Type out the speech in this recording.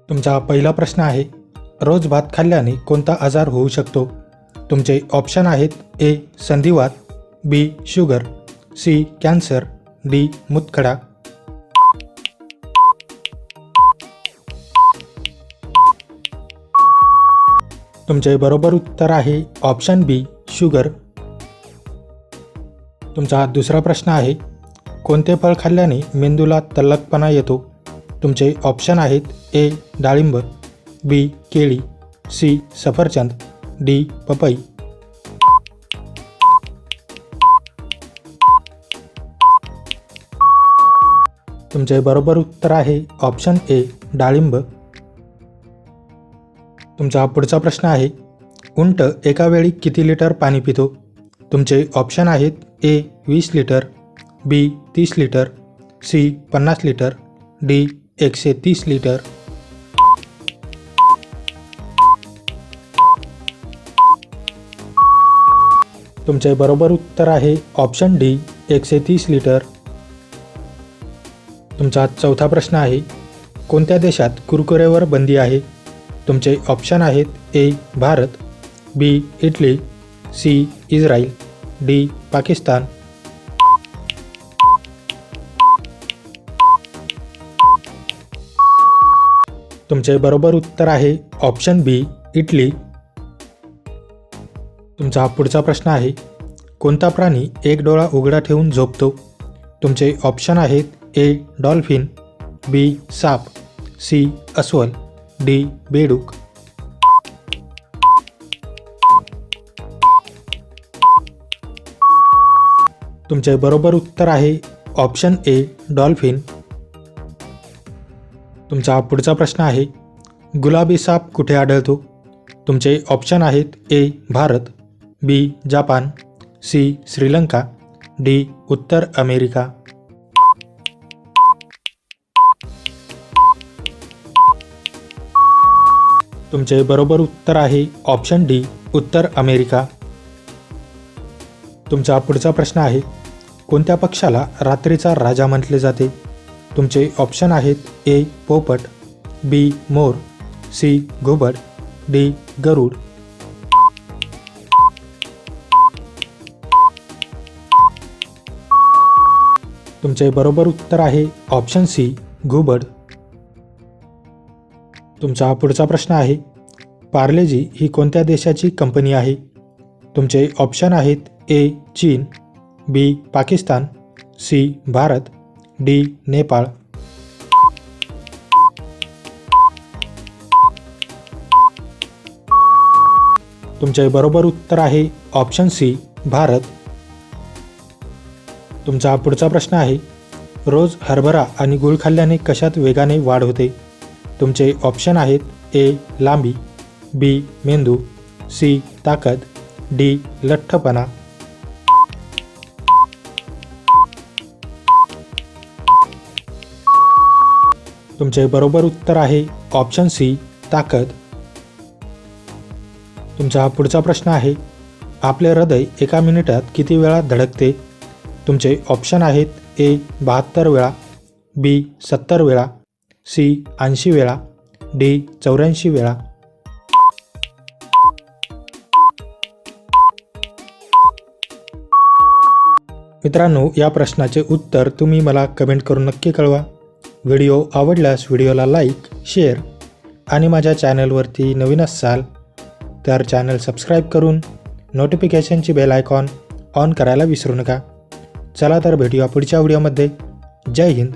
तुमचा पहिला प्रश्न आहे, रोज भात खाल्ल्याने कोणता आजार होऊ शकतो? तुमचे ऑप्शन आहेत ए संधिवात, बी शुगर, सी कॅन्सर, डी मूतखडा. तुमचे बरोबर उत्तर आहे ऑप्शन बी शुगर. तुमचा दुसरा प्रश्न आहे, कोणते फळ खाल्ल्याने मेंदूला तल्लखपणा येतो? तुमचे ऑप्शन आहेत ए डाळिंब, बी केळी, सी सफरचंद, डी पपई. तुमचे बरोबर उत्तर आहे ऑप्शन ए डाळिंब. तुमचा पुढचा प्रश्न आहे, उंट एका वेळी किती लिटर पाणी पितो? तुमचे ऑप्शन आहेत A 20 litre, B 30 litre, C 50 litre, D 130 litre. तुमचे बरोबर उत्तर आहे ऑप्शन डी 130 लिटर. तुमचा चौथा प्रश्न आहे, कोणत्या देशात कुरकुरेवर बंदी आहे? तुमचे ऑप्शन आहेत A Bharat, B Italy, C Israel, D Pakistan. तुमचे बरोबर उत्तर आहे ऑप्शन बी इटली. तुमचा पुढचा प्रश्न आहे, कोणता प्राणी एक डोळा उघडा ठेवून झोपतो? तुमचे ऑप्शन आहेत ए डॉल्फिन, बी साप, सी अस्वल, डी बेडूक. तुमचे बरोबर उत्तर आहे ऑप्शन ए डॉल्फिन. तुमचा पुढचा प्रश्न आहे, गुलाबी साप कुठे आढळतो? तुमचे ऑप्शन आहेत A Bharat, B Japan, C Sri Lanka, D उत्तर अमेरिका. तुमचे बरोबर उत्तर आहे ऑप्शन डी उत्तर अमेरिका. तुमचा पुढचा प्रश्न आहे, कोणत्या पक्षाला रात्रीचा राजा म्हटले जाते? तुमचे ऑप्शन आहेत ए पोपट, बी मोर, सी घुबड, डी गरुड. तुमचे बरोबर उत्तर आहे ऑप्शन सी घुबड. तुमचा पुढचा प्रश्न आहे, पार्लेजी ही कोणत्या देशाची कंपनी आहे? तुमचे ऑप्शन आहेत ए चीन, बी पाकिस्तान, सी भारत, डी नेपाळ. तुमचे बरोबर उत्तर आहे ऑप्शन सी भारत. तुमचा पुढचा प्रश्न आहे, रोज हरभरा आणि गूळ खाल्ल्याने कशात वेगाने वाढ होते? तुमचे ऑप्शन आहेत ए लांबी, बी मेंदू, सी ताकद, डी लठ्ठपणा. तुमचे बरोबर उत्तर आहे ऑप्शन सी ताकद. तुमचा पुढचा प्रश्न आहे, आपले हृदय एका मिनिटात किती वेळा धडकते? तुमचे ऑप्शन आहेत ए 72 वेळा, बी 70 वेळा, सी 80 वेळा, डी 84 वेळा. मित्रांनो, या प्रश्नाचे उत्तर तुम्ही मला कमेंट करून नक्की कळवा. व्हिडिओ आवडल्यास व्हिडिओला लाईक, शेअर आणि माझ्या चॅनलवरती नवीन असाल तर चॅनल सबस्क्राईब करून नोटिफिकेशनची बेल आयकॉन ऑन करायला विसरू नका. चला तर भेटूया पुढच्या व्हिडिओमध्ये. जय हिंद.